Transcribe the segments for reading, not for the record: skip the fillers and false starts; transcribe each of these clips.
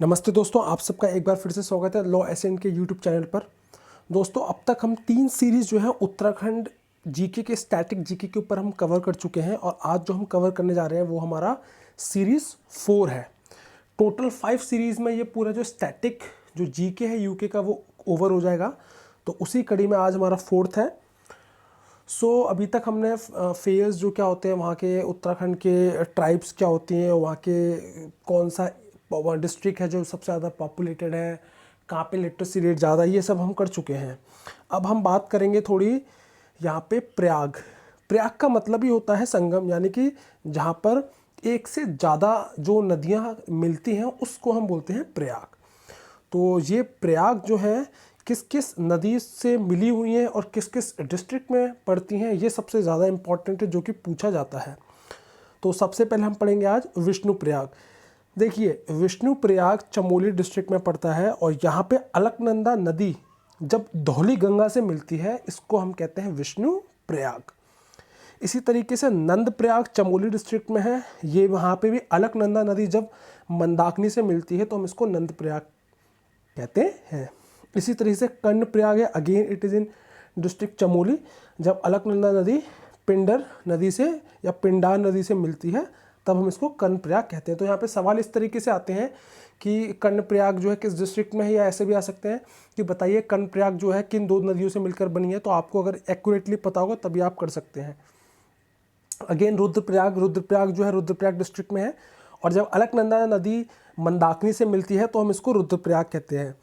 नमस्ते दोस्तों, आप सबका एक बार फिर से स्वागत है लॉ एसेंट के यूट्यूब चैनल पर। दोस्तों, अब तक हम 3 सीरीज़ जो है उत्तराखंड जीके के स्टैटिक जीके के ऊपर हम कवर कर चुके हैं और आज जो हम कवर करने जा रहे हैं वो हमारा सीरीज़ 4 है। टोटल 5 सीरीज़ में ये पूरा जो स्टैटिक जो जीके है यूके का वो ओवर हो जाएगा। तो उसी कड़ी में आज हमारा 4th है। अभी तक हमने फेयर्स जो क्या होते हैं, वहाँ के उत्तराखंड के ट्राइब्स क्या होती हैं, वहाँ के कौन सा डिस्ट्रिक्ट है जो सबसे ज़्यादा पॉपुलेटेड है, कहाँ पे लिटरेसी रेट ज़्यादा है, ये सब हम कर चुके हैं। अब हम बात करेंगे थोड़ी यहाँ पे प्रयाग। प्रयाग का मतलब ही होता है संगम, यानी कि जहाँ पर एक से ज़्यादा जो नदियाँ मिलती हैं उसको हम बोलते हैं प्रयाग। तो ये प्रयाग जो है किस किस नदी से मिली हुई हैं और किस किस डिस्ट्रिक्ट में पड़ती हैं, ये सबसे ज़्यादा इम्पॉर्टेंट है जो कि पूछा जाता है। तो सबसे पहले हम पढ़ेंगे आज विष्णु प्रयाग। देखिए, विष्णु प्रयाग चमोली डिस्ट्रिक्ट में पड़ता है और यहाँ पे अलकनंदा नदी जब धौली गंगा से मिलती है, इसको हम कहते हैं विष्णु प्रयाग। इसी तरीके से नंद प्रयाग चमोली डिस्ट्रिक्ट में है, ये वहाँ पे भी अलकनंदा नदी जब मंदाकिनी से मिलती है तो हम इसको नंद प्रयाग कहते हैं। इसी तरीके से कर्ण प्रयाग है, again it is in district Chamoli, जब अलकनंदा नदी पिंडर नदी से या पिंडार नदी से मिलती है तब हम इसको कर्ण प्रयाग कहते हैं। तो यहाँ पे सवाल इस तरीके से आते हैं कि कर्ण प्रयाग जो है किस डिस्ट्रिक्ट में है, या ऐसे भी आ सकते हैं कि बताइए कर्ण प्रयाग जो है किन 2 नदियों से मिलकर बनी है। तो आपको अगर एक्यूरेटली पता होगा तभी आप कर सकते हैं। अगेन रुद्रप्रयाग जो है रुद्रप्रयाग डिस्ट्रिक्ट में है, और जब अलकनंदा नदी मंदाकिनी से मिलती है तो हम इसको रुद्रप्रयाग कहते हैं।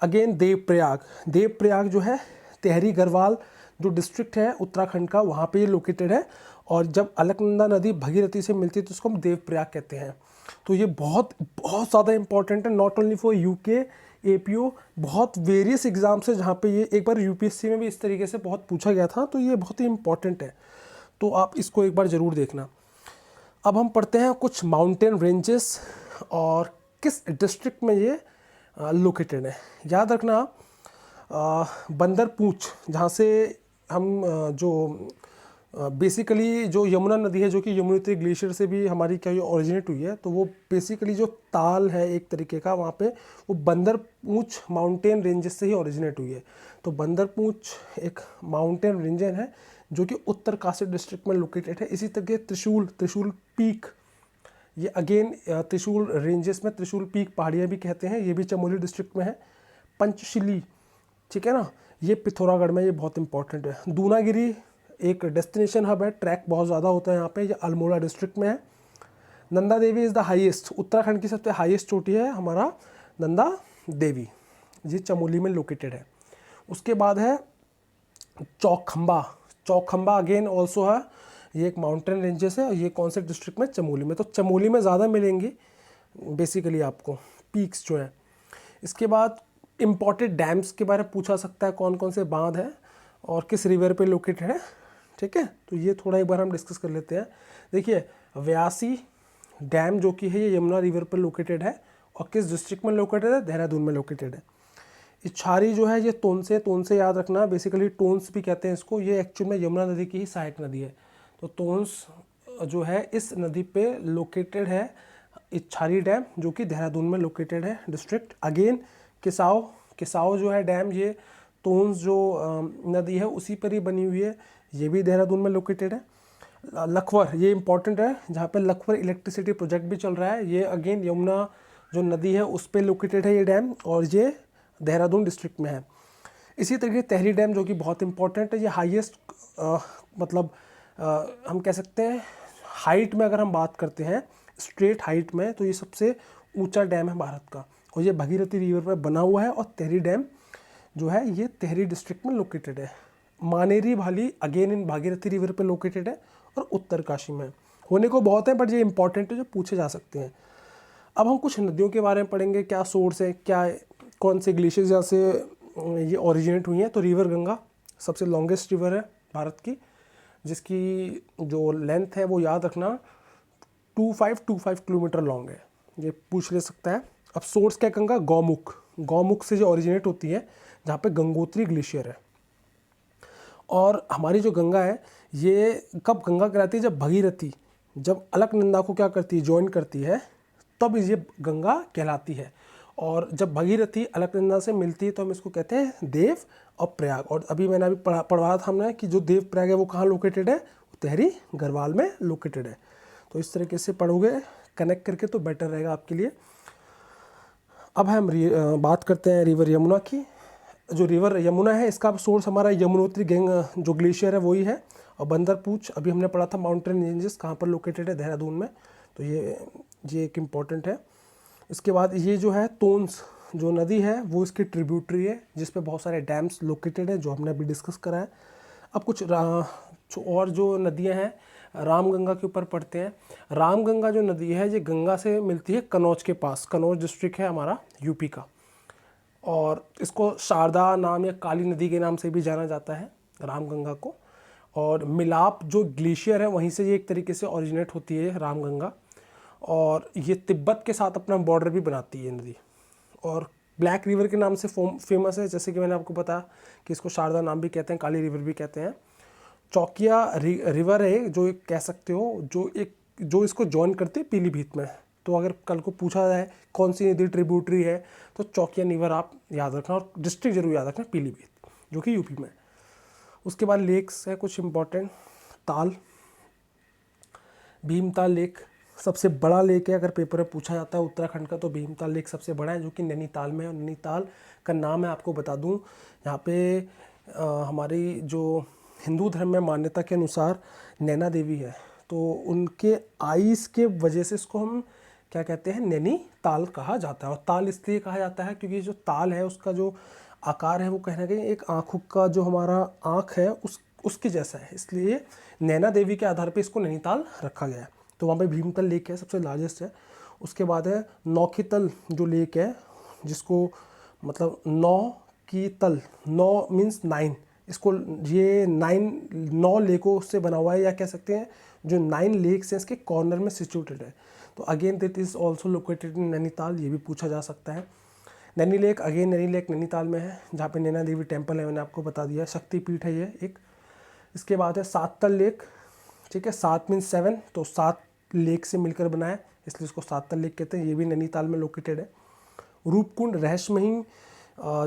अगेन देवप्रयाग जो है टिहरी गढ़वाल जो डिस्ट्रिक्ट है उत्तराखंड का, वहाँ पे ये लोकेटेड है, और जब अलकनंदा नदी भगीरथी से मिलती है तो उसको हम देवप्रयाग कहते हैं। तो ये बहुत बहुत ज़्यादा इंपॉर्टेंट है, not only for UK APO, बहुत वेरियस एग्जाम्स है जहाँ पे ये एक बार यूपीएससी में भी इस तरीके से बहुत पूछा गया था, तो ये बहुत ही इंपॉर्टेंट है। तो आप इसको एक बार ज़रूर देखना। अब हम पढ़ते हैं कुछ माउंटेन रेंजेस और किस डिस्ट्रिक्ट में ये लोकेटेड है। याद रखना, बंदर पूंछ जहाँ से हम जो बेसिकली जो यमुना नदी है जो कि यमुनोत्री ग्लेशियर से भी हमारी क्या ये ओरिजिनेट हुई है, तो वो बेसिकली जो ताल है एक तरीके का वहाँ पे, वो बंदर पूंछ माउंटेन रेंजेस से ही ओरिजिनेट हुई है। तो बंदर पूंछ एक माउंटेन रेंजन है जो कि उत्तरकाशी डिस्ट्रिक्ट में लोकेटेड है। इसी तरह त्रिशूल पीक, ये अगेन त्रिशूल रेंजेस में त्रिशूल पीक पहाड़ियाँ भी कहते हैं, ये भी चमोली डिस्ट्रिक्ट में है। पंचशिली, ठीक है ना, ये पिथौरागढ़ में, ये बहुत इंपॉर्टेंट है। दूनागिरी एक डेस्टिनेशन हब है, ट्रैक बहुत ज़्यादा होता है यहाँ पे, ये अल्मोड़ा डिस्ट्रिक्ट में है। Nanda Devi is the highest, Uttarakhand की सबसे हाईएस्ट चोटी है हमारा नंदा देवी, ये चमोली में लोकेटेड है। उसके बाद है चौखंबा अगेन ऑल्सो है, ये एक माउंटेन रेंजेस है, ये कौन से डिस्ट्रिक्ट में, चमोली में। तो चमोली में ज़्यादा मिलेंगी बेसिकली आपको पीक्स जो है। इसके बाद इम्पोर्टेड डैम्स के बारे में पूछा सकता है, कौन कौन से बांध हैं और किस रिवर पे लोकेटेड है, ठीक है। तो ये थोड़ा एक बार हम डिस्कस कर लेते हैं। देखिए, व्यासी डैम जो कि है ये यमुना रिवर पर लोकेटेड है, और किस डिस्ट्रिक्ट में लोकेटेड है, देहरादून में लोकेटेड है। इच्छारी जो है ये तोनसे याद रखना, बेसिकली टोन्स भी कहते हैं इसको, ये एक्चुअल में यमुना नदी की ही सहायक नदी है। तो तोन्स जो है इस नदी पे लोकेटेड है इच्छारी डैम, जो कि देहरादून में लोकेटेड है डिस्ट्रिक्ट। अगेन किसाऊ जो है डैम, ये तोन्स जो नदी है उसी पर ही बनी हुई है, ये भी देहरादून में लोकेटेड है। लखवर, ये इंपॉर्टेंट है, जहाँ पे लखवर इलेक्ट्रिसिटी प्रोजेक्ट भी चल रहा है, ये अगेन यमुना जो नदी है उस पर लोकेटेड है ये डैम, और ये देहरादून डिस्ट्रिक्ट में है। इसी तरीके तहरी डैम जो कि बहुत इंपॉर्टेंट है, ये हाईएस्ट मतलब हम कह सकते हैं हाइट में, अगर हम बात करते हैं स्ट्रेट हाइट में, तो ये सबसे ऊंचा डैम है भारत का, और ये भगीरथी रिवर पर बना हुआ है। और तहरी डैम जो है ये तहरी डिस्ट्रिक्ट में लोकेटेड है। मानेरी भाली अगेन इन भागीरथी रिवर पे लोकेटेड है, और उत्तरकाशी में। होने को बहुत है बट ये इंपॉर्टेंट है जो पूछे जा सकते हैं। अब हम कुछ नदियों के बारे में पढ़ेंगे, क्या सोर्स है, क्या कौन से ग्लेशियर्स जहाँ से ये ओरिजिनेट हुई हैं। तो रिवर गंगा सबसे लॉन्गेस्ट रिवर है भारत की, जिसकी जो लेंथ है वो याद रखना 2525 किलोमीटर लॉन्ग है, ये पूछ ले सकता है। अब सोर्स क्या, गंगा गौमुख से जो ओरिजिनेट होती है, जहाँ पे गंगोत्री ग्लेशियर है। और हमारी जो गंगा है ये कब गंगा कहलाती है, जब भगीरथी जब अलकनंदा को क्या करती है, ज्वाइन करती है, तब ये गंगा कहलाती है। और जब भगीरथी अलकनंदा से मिलती है तो हम इसको कहते हैं देव और प्रयाग। और अभी मैंने पढ़वाया था हमने कि जो देव प्रयाग है वो कहाँ लोकेटेड है, टिहरी गढ़वाल में लोकेटेड है। तो इस तरीके से पढ़ोगे कनेक्ट करके तो बेटर रहेगा आपके लिए। अब हम बात करते हैं रिवर यमुना की। जो रिवर यमुना है इसका सोर्स हमारा यमुनोत्री गैंग जो ग्लेशियर है वही है। और बंदरपूछ अभी हमने पढ़ा था माउंटेन रेंजेस कहाँ पर लोकेटेड है, देहरादून में। तो ये एक इम्पॉर्टेंट है। इसके बाद ये जो है तोंस जो नदी है वो इसकी ट्रिब्यूटरी है जिस पे बहुत सारे डैम्स लोकेटेड है जो हमने अभी डिस्कस करा है। अब कुछ और जो नदियाँ हैं रामगंगा के ऊपर पढ़ते हैं। रामगंगा जो नदी है ये गंगा से मिलती है कन्नौज के पास, कन्नौज डिस्ट्रिक्ट है हमारा यूपी का। और इसको शारदा नाम या काली नदी के नाम से भी जाना जाता है रामगंगा को। और मिलाप जो ग्लेशियर है वहीं से ये एक तरीके से ओरिजिनेट होती है रामगंगा। और ये तिब्बत के साथ अपना बॉर्डर भी बनाती है नदी। और ब्लैक रिवर के नाम से फेमस है, जैसे कि मैंने आपको बताया कि इसको शारदा नाम भी कहते हैं, काली रिवर भी कहते हैं। चौकिया रिवर है जो एक कह सकते हो जो इसको जॉइन करती है पीलीभीत में। तो अगर कल को पूछा जाए कौन सी नदी ट्रिब्यूटरी है तो चौकिया रिवर आप याद रखना, और डिस्ट्रिक्ट जरूर याद रखना पीलीभीत जो कि यूपी में। उसके बाद लेक्स है कुछ इम्पोर्टेंट। ताल, भीमताल लेक सबसे बड़ा लेक है। अगर पेपर में पूछा जाता है उत्तराखंड का तो भीमताल लेक सबसे बड़ा है जो कि नैनीताल में है। और नैनीताल का नाम मैं आपको बता दूं, यहाँ पे हमारी जो हिंदू धर्म में मान्यता के अनुसार नैना देवी है, तो उनके आइस के वजह से इसको हम क्या कहते हैं, नैनीताल कहा जाता है। और ताल इसलिए कहा जाता है क्योंकि जो ताल है उसका जो आकार है वो कहीं ना कहीं एक आँखों का जो हमारा आँख है उसके जैसा है, इसलिए नैना देवी के आधार पे इसको नैनीताल रखा गया है। तो वहाँ पे भीमताल लेक है, सबसे लार्जेस्ट है। उसके बाद है नौखीतल जो लेक है, जिसको मतलब नौ की तल, नौ मीन्स 9, इसको ये 9 लेकों से बना हुआ है, या कह सकते हैं जो 9 लेक्स हैं इसके कॉर्नर में सिचुएटेड है। तो again that is also located in Nainital, ये भी पूछा जा सकता है। Naini lake, again Naini lake Nainital में है जहाँ पे नैना देवी टेम्पल है, मैंने आपको बता दिया, शक्तिपीठ है ये एक। इसके बाद है सातल लेक, ठीक है, 7 मीन्स 7, तो 7 लेक से मिलकर बना है इसलिए इसको सातल लेक कहते हैं, ये भी नैनीताल में लोकेटेड है। रूपकुंड रहस्यमयी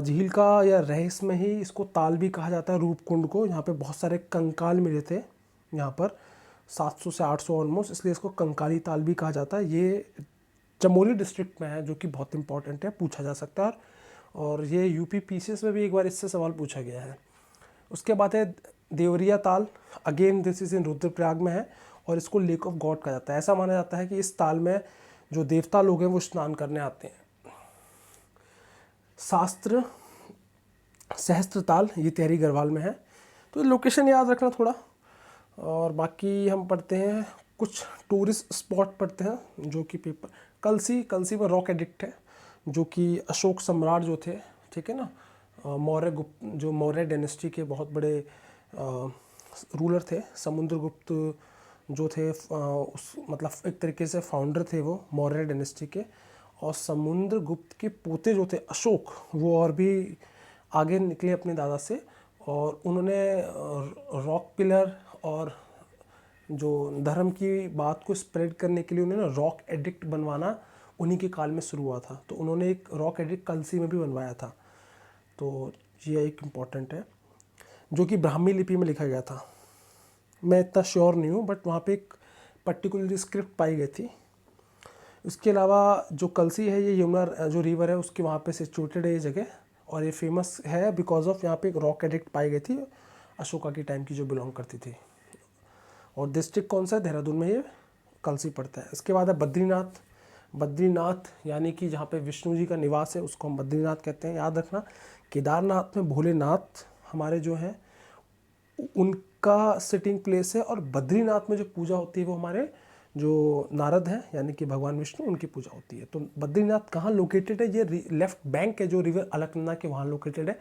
झील का या रहस्यमयी इसको ताल भी कहा जाता है रूपकुंड को। यहाँ पे बहुत सारे कंकाल मिले थे यहाँ पर 700 से 800 ऑलमोस्ट, इसलिए इसको कंकाली ताल भी कहा जाता है। ये चमोली डिस्ट्रिक्ट में है जो कि बहुत इंपॉर्टेंट है, पूछा जा सकता है। और ये यूपी पीसीएस में भी एक बार इससे सवाल पूछा गया है। उसके बाद है देवरिया ताल, again this is in Rudraprayag में है और इसको लेक ऑफ गॉड कहा जाता है। ऐसा माना जाता है कि इस ताल में जो देवता लोग हैं वो स्नान करने आते हैं। सहस्त्र ताल, ये टिहरी गढ़वाल में है। तो लोकेशन याद रखना थोड़ा। और बाकी हम पढ़ते हैं कुछ टूरिस्ट स्पॉट पढ़ते हैं जो कि पेपर कलसी में रॉक एडिक्ट है जो कि अशोक सम्राट जो थे, ठीक है ना, मौर्य डायनेस्टी के बहुत बड़े रूलर थे। समुद्रगुप्त जो थे उस मतलब एक तरीके से फाउंडर थे वो मौर्य डायनेस्टी के। और समुद्रगुप्त के पोते जो थे अशोक, वो और भी आगे निकले अपने दादा से, और उन्होंने रॉक पिलर और जो धर्म की बात को स्प्रेड करने के लिए उन्होंने रॉक एडिक्ट बनवाना उन्हीं के काल में शुरू हुआ था। तो उन्होंने एक रॉक एडिक्ट कलसी में भी बनवाया था। तो ये एक इम्पॉर्टेंट है जो कि ब्राह्मी लिपि में लिखा गया था। मैं इतना श्योर नहीं हूँ बट वहाँ पे एक पर्टिकुलर स्क्रिप्ट पाई गई थी। इसके अलावा जो कलसी है ये यमुना जो रिवर है उसके वहाँ पे सिचुएटेड है ये जगह, और ये फेमस है बिकॉज ऑफ यहाँ पे एक रॉक एडिक्ट पाई गई थी अशोका की टाइम की जो बिलोंग करती थी। और डिस्ट्रिक्ट कौन सा है, देहरादून में ये कलसी पड़ता है। इसके बाद है बद्रीनाथ यानी कि जहाँ पे विष्णु जी का निवास है उसको हम बद्रीनाथ कहते हैं, याद रखना। केदारनाथ में भोलेनाथ हमारे जो हैं उनका सिटिंग प्लेस है, और बद्रीनाथ में जो पूजा होती है वो हमारे जो नारद हैं यानी कि भगवान विष्णु, उनकी पूजा होती है। तो बद्रीनाथ कहाँ लोकेटेड है, ये लेफ्ट बैंक है जो रिवर अलकनंदा के वहाँ लोकेटेड है।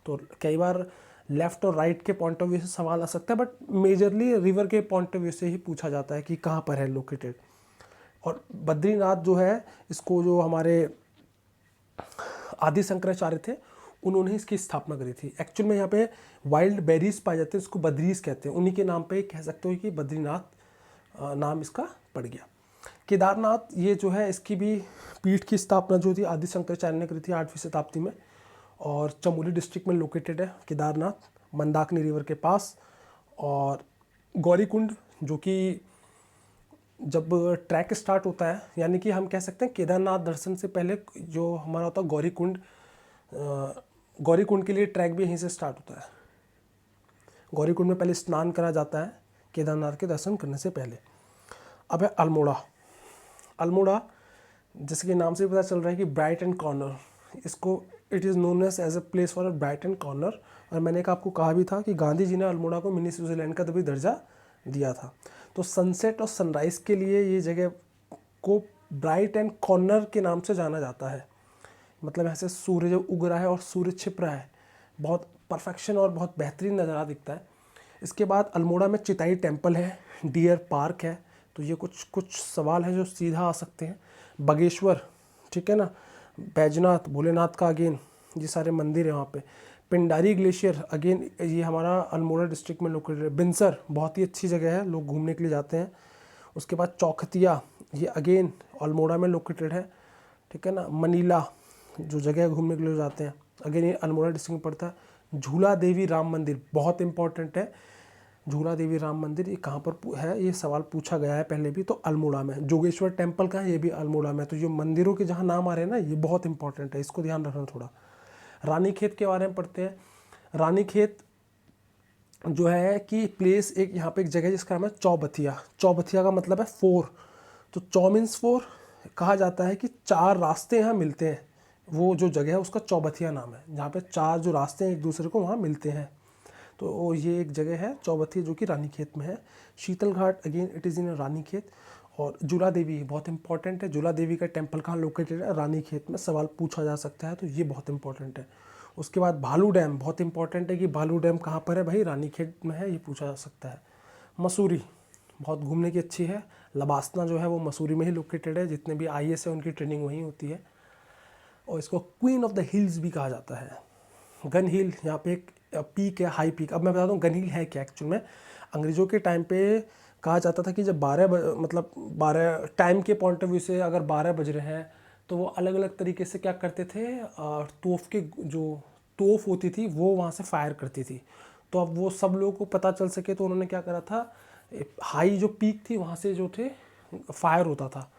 तो कई बार लेफ़्ट और राइट के पॉइंट ऑफ व्यू से सवाल आ सकता है, बट मेजरली रिवर के पॉइंट ऑफ व्यू से ही पूछा जाता है कि कहाँ पर है लोकेटेड। और बद्रीनाथ जो है इसको जो हमारे आदि शंकराचार्य थे उन्होंने इसकी स्थापना करी थी। एक्चुअल में यहाँ पे वाइल्ड बेरीज पाए जाते हैं, इसको बद्रीज कहते हैं, उन्हीं के नाम पे कह सकते हो कि बद्रीनाथ नाम इसका पड़ गया। केदारनाथ ये जो है इसकी भी पीठ की स्थापना जो थी आदि शंकराचार्य ने करी थी 8वीं शताब्दी में, और चमोली डिस्ट्रिक्ट में लोकेटेड है केदारनाथ, मंदाकिनी रिवर के पास। और गौरीकुंड जो कि जब ट्रैक स्टार्ट होता है, यानी कि हम कह सकते हैं केदारनाथ दर्शन से पहले जो हमारा होता है गौरीकुंड, गौरीकुंड के लिए ट्रैक भी यहीं से स्टार्ट होता है। गौरीकुंड में पहले स्नान करा जाता है केदारनाथ के दर्शन करने से पहले। अब है अल्मोड़ा। अल्मोड़ा जैसे कि नाम से पता चल रहा है कि ब्राइट एंड कॉर्नर, इसको it is known as a place for a Bright End Corner. और मैंने आपको कहा भी था कि गांधी जी ने अल्मोड़ा को मिनी स्विट्जरलैंड का तभी दर्जा दिया था। तो सनसेट और सनराइज़ के लिए ये जगह को ब्राइट एंड कॉर्नर के नाम से जाना जाता है। मतलब ऐसे सूर्य जब उग रहा है और सूर्य छिप रहा है, बहुत परफेक्शन और बहुत बेहतरीन नज़ारा दिखता है। इसके बाद अल्मोड़ा में चिताई टेम्पल है, डियर पार्क है। तो ये कुछ सवाल हैं जो सीधा आ सकते हैं। बागेश्वर, ठीक है ना, बैजनाथ भोलेनाथ का अगेन, ये सारे मंदिर हैं वहाँ पे। पिंडारी ग्लेशियर अगेन ये हमारा अल्मोड़ा डिस्ट्रिक्ट में लोकेटेड है। बिनसर बहुत ही अच्छी जगह है, लोग घूमने के लिए जाते हैं। उसके बाद चौखतिया, ये अगेन अल्मोड़ा में लोकेटेड है, ठीक है ना। मनीला जो जगह है घूमने के लिए जाते हैं, अगेन ये अल्मोड़ा डिस्ट्रिक्ट में पड़ता है। झूला देवी राम मंदिर बहुत इंपॉर्टेंट है। झूला देवी राम मंदिर ये कहाँ पर है, ये सवाल पूछा गया है पहले भी, तो अल्मोड़ा में। जोगेश्वर टेम्पल का है, ये भी अल्मोड़ा में। तो जो मंदिरों के जहाँ नाम आ रहे हैं ना, ये बहुत इंपॉर्टेंट है, इसको ध्यान रखना थोड़ा। रानीखेत के बारे में पढ़ते हैं। रानीखेत जो है कि प्लेस, एक यहाँ पे एक जगह जिसका नाम है चौबथिया। चौबथिया का मतलब है 4, तो चौ मीन्स 4, कहा जाता है कि 4 रास्ते यहाँ मिलते हैं। वो जो जगह है उसका चौबथिया नाम है, जहाँ पे 4 जो रास्ते हैं एक दूसरे को वहाँ मिलते हैं। तो ये एक जगह है चौबथिया जो कि रानीखेत में है। Sheetal Ghat again it is in Ranikhet. और जुला देवी बहुत इंपॉर्टेंट है। जुला देवी का टेम्पल कहाँ लोकेटेड है, रानीखेत में, सवाल पूछा जा सकता है, तो ये बहुत इंपॉर्टेंट है। उसके बाद भालू डैम बहुत इंपॉर्टेंट है कि भालू डैम कहाँ पर है भाई, रानीखेत में है, ये पूछा जा सकता है। मसूरी बहुत घूमने की अच्छी है। लबासना जो है वो मसूरी में ही लोकेटेड है, जितने भी IAS है उनकी ट्रेनिंग वहीं होती है। और इसको क्वीन ऑफ द हिल्स भी कहा जाता है। गन हिल यहाँ पे एक पीक है, हाई पीक। अब मैं बताता हूँ गन हिल है क्या एक्चुअल में। अंग्रेज़ों के टाइम पे कहा जाता था कि जब 12 टाइम के पॉइंट ऑफ व्यू से अगर 12 बज रहे हैं, तो वो अलग अलग तरीके से क्या करते थे, तोप के जो तोप होती थी वो वहाँ से फायर करती थी। तो अब वो सब लोगों को पता चल सके तो उन्होंने क्या करा था, हाई जो पीक थी वहाँ से जो थे फायर होता था,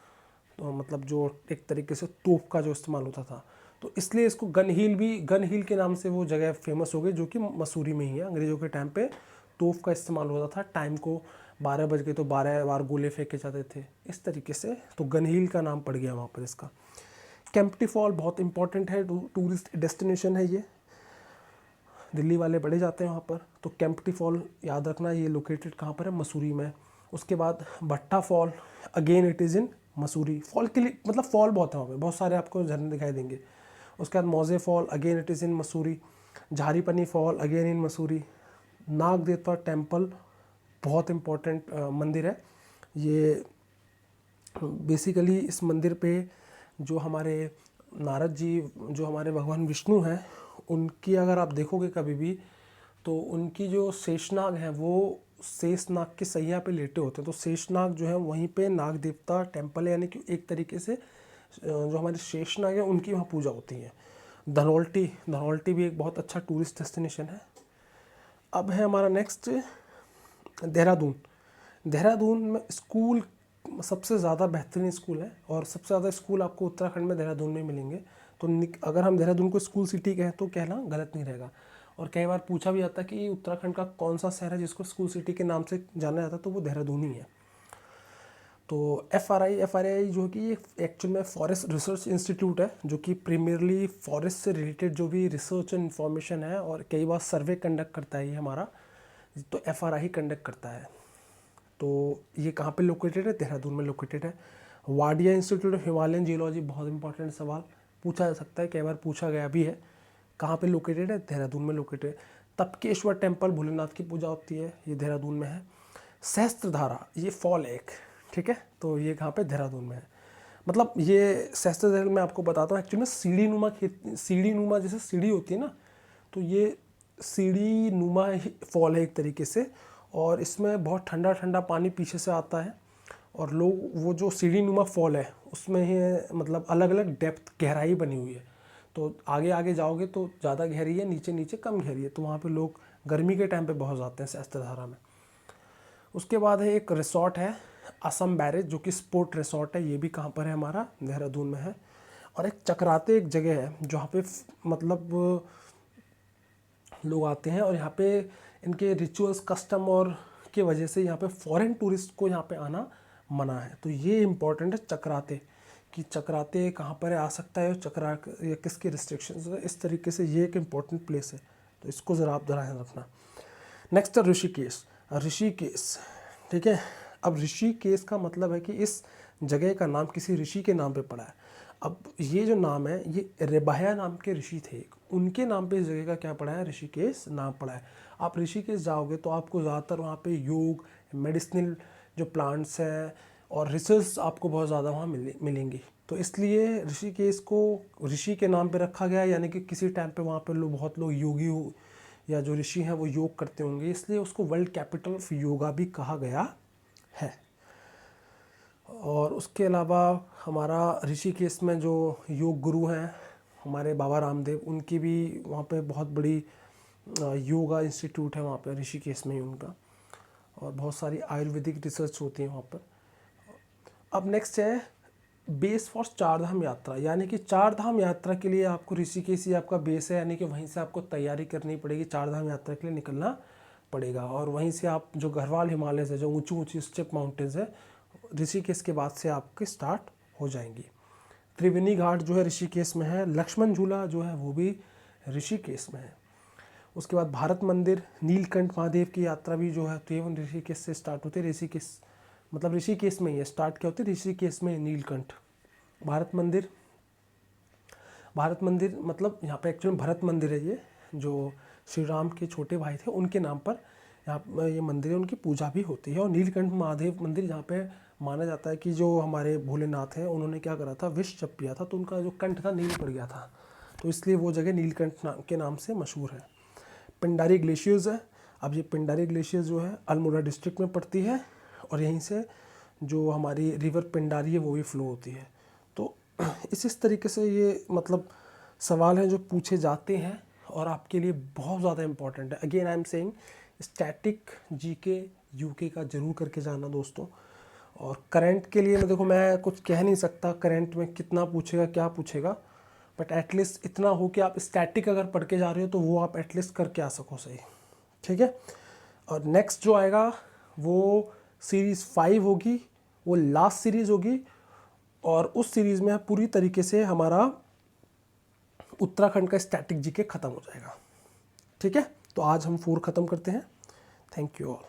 तो मतलब जो एक तरीके से तोप का जो इस्तेमाल होता था। तो इसलिए इसको गन हिल के नाम से वो जगह फेमस हो गई, जो कि मसूरी में ही है। अंग्रेज़ों के टाइम पे तोप का इस्तेमाल होता था, टाइम को 12 बज गए तो 12 बार गोले फेंके जाते थे, इस तरीके से। तो गन हिल का नाम पड़ गया वहाँ पर इसका। केम्प्टी फॉल बहुत इंपॉर्टेंट है, टूरिस्ट डेस्टिनेशन है ये, दिल्ली वाले बड़े जाते हैं वहाँ पर। तो केम्प्टी फॉल याद रखना, ये लोकेटेड कहाँ पर है, मसूरी में। उसके बाद भट्टा fall again it is in Mussoorie. Fall के लिए मतलब फॉल बहुत है वहाँ पे, बहुत सारे आपको झरने दिखाई देंगे। उसके बाद मौजे fall again it is in Mussoorie. Jharipani fall again in Mussoorie. Nag Devta temple बहुत इम्पोर्टेंट मंदिर है ये। बेसिकली इस मंदिर पे जो हमारे नारद जी, जो हमारे भगवान विष्णु हैं, उनकी अगर आप देखोगे कभी भी, तो उनकी जो शेषनाग हैं वो शेषनाग के सैया पे लेटे होते हैं। तो शेषनाग जो है वहीं पे नाग देवता टेम्पल है, यानी कि एक तरीके से जो हमारे शेषनाग है उनकी वहाँ पूजा होती है। धनौल्टी भी एक बहुत अच्छा टूरिस्ट डेस्टिनेशन है। अब है हमारा नेक्स्ट देहरादून। देहरादून में स्कूल सबसे ज़्यादा बेहतरीन स्कूल है, और सबसे ज़्यादा स्कूल आपको उत्तराखंड में देहरादून में मिलेंगे। तो अगर हम देहरादून को स्कूल सिटी कहें तो कहना गलत नहीं रहेगा। और कई बार पूछा भी जाता है कि उत्तराखंड का कौन सा शहर है जिसको स्कूल सिटी के नाम से जाना जाता है, तो वो देहरादून ही है। तो FRI जो कि ये एक्चुअल में फॉरेस्ट रिसर्च इंस्टीट्यूट है, जो कि प्रीमियरली फॉरेस्ट से रिलेटेड जो भी रिसर्च एंड इन्फॉर्मेशन है, और कई बार सर्वे कंडक्ट करता है ये हमारा, तो FRI कंडक्ट करता है। तो ये कहाँ पे लोकेटेड है, देहरादून में लोकेटेड है। Wadia institute of Himalayan geology बहुत इंपॉर्टेंट सवाल पूछा जा सकता है, कई बार पूछा गया भी है। कहाँ पे लोकेटेड है, देहरादून में लोकेटेड है। तपकेश्वर टेम्पल भोलेनाथ की पूजा होती है, ये देहरादून में है। सहस्त्रधारा ये फॉल एक, ठीक है, तो ये कहाँ पे, देहरादून में है। मतलब ये सहस्त्रधारा मैं आपको बताता हूँ, एक्चुअली में सीढ़ी नुमा जैसे सीढ़ी होती है ना, तो ये सीढ़ी नुमा फॉल है एक तरीके से। और इसमें बहुत ठंडा ठंडा पानी पीछे से आता है, और लोग वो जो सीढ़ी नुमा फॉल है उसमें ही मतलब अलग अलग डेप्थ गहराई बनी हुई है। तो आगे आगे जाओगे तो ज़्यादा गहरी है, नीचे नीचे कम गहरी है। तो वहाँ पे लोग गर्मी के टाइम पे बहुत जाते हैं सहस्त्रधारा में। उसके बाद है एक रिसोर्ट है असम बैरेज, जो कि स्पोर्ट रिसोर्ट है। ये भी कहाँ पर है, हमारा देहरादून में है। और एक चक्राते एक जगह है जहाँ पे मतलब लोग आते हैं और यहाँ पे इनके रिचुअल्स कस्टम और की वजह से यहाँ पे फॉरेन टूरिस्ट को यहाँ पे आना मना है। तो ये इम्पोर्टेंट है चक्राते, कि चक्राते कहाँ पर आ सकता है, चक्रा ये किसके रिस्ट्रिक्शंस है, इस तरीके से ये एक इम्पोर्टेंट प्लेस है। तो इसको ज़रा आप ध्यान रखना। नेक्स्ट है ऋषिकेश। ऋषिकेश, ठीक है। अब ऋषिकेश का मतलब है कि इस जगह का नाम किसी ऋषि के नाम पे पड़ा है। अब ये जो नाम है ये रेबाया नाम के ऋषि थे, उनके नाम पे इस जगह का क्या पड़ा है, ऋषिकेश नाम पड़ा है। आप ऋषिकेश जाओगे तो आपको ज़्यादातर वहाँ पे योग, मेडिसिनल जो प्लांट्स हैं और रिसर्च आपको बहुत ज़्यादा वहाँ मिलेंगी। तो इसलिए ऋषिकेश को ऋषि के नाम पे रखा गया, यानी कि किसी टाइम पे वहाँ पे लोग बहुत लोग योगी हो या जो ऋषि हैं वो योग करते होंगे, इसलिए उसको वर्ल्ड कैपिटल ऑफ योगा भी कहा गया है। और उसके अलावा हमारा ऋषिकेश में जो योग गुरु हैं हमारे बाबा रामदेव, उनकी भी वहाँ पे बहुत बड़ी योगा इंस्टीट्यूट है वहाँ पे ऋषिकेश में ही उनका, और बहुत सारी आयुर्वेदिक रिसर्च होती है वहाँ पर। अब नेक्स्ट है बेस फॉर चार धाम यात्रा, यानी कि चार धाम यात्रा के लिए आपको ऋषिकेश ही आपका बेस है, यानी कि वहीं से आपको तैयारी करनी पड़ेगी, चार धाम यात्रा के लिए निकलना पड़ेगा। और वहीं से आप जो गढ़वाल हिमालय है, जो ऊंची ऊंची स्टेप माउंटेन्स है, ऋषिकेश के बाद से आपके स्टार्ट हो जाएंगी। त्रिवेणी घाट जो है ऋषिकेश में है, लक्ष्मण झूला जो है वो भी ऋषिकेश में है। उसके बाद भारत मंदिर, नीलकंठ महादेव की यात्रा भी जो है तो ये ऋषिकेश से स्टार्ट होती है। ऋषिकेश मतलब ऋषिकेश में ही स्टार्ट क्या होती है, ऋषिकेश में नीलकंठ। भारत मंदिर, भारत मंदिर मतलब यहाँ पे एक्चुअली भरत मंदिर है, ये जो श्री राम के छोटे भाई थे उनके नाम पर यहाँ ये मंदिर है, उनकी पूजा भी होती है। और नीलकंठ महादेव मंदिर जहाँ पे माना जाता है कि जो हमारे भोलेनाथ हैं उन्होंने क्या करा था, विष जब पिया था तो उनका जो कंठ था नील पड़ गया था, तो इसलिए वो जगह नीलकंठ के नाम से मशहूर है। पिंडारी ग्लेशियर्स है। अब ये पिंडारी ग्लेशियर्स जो है अल्मोड़ा डिस्ट्रिक्ट में पड़ती है, और यहीं से जो हमारी रिवर पिंडारी है वो भी फ्लो होती है। तो इस तरीके से ये मतलब सवाल हैं जो पूछे जाते हैं और आपके लिए बहुत ज़्यादा इम्पॉर्टेंट है। Again I am saying static GK UK का जरूर करके जाना दोस्तों। और करंट के लिए मैं देखो मैं कुछ कह नहीं सकता करंट में कितना पूछेगा क्या पूछेगा, बट एटलीस्ट इतना हो कि आप स्टैटिक अगर पढ़ के जा रहे हो तो वो आप एटलीस्ट करके आ सको सही, ठीक है। और नेक्स्ट जो आएगा वो सीरीज़ 5 होगी, वो लास्ट सीरीज़ होगी, और उस सीरीज़ में पूरी तरीके से हमारा उत्तराखंड का स्टैटिक जीके ख़त्म हो जाएगा, ठीक है। तो आज हम 4 ख़त्म करते हैं। Thank you all.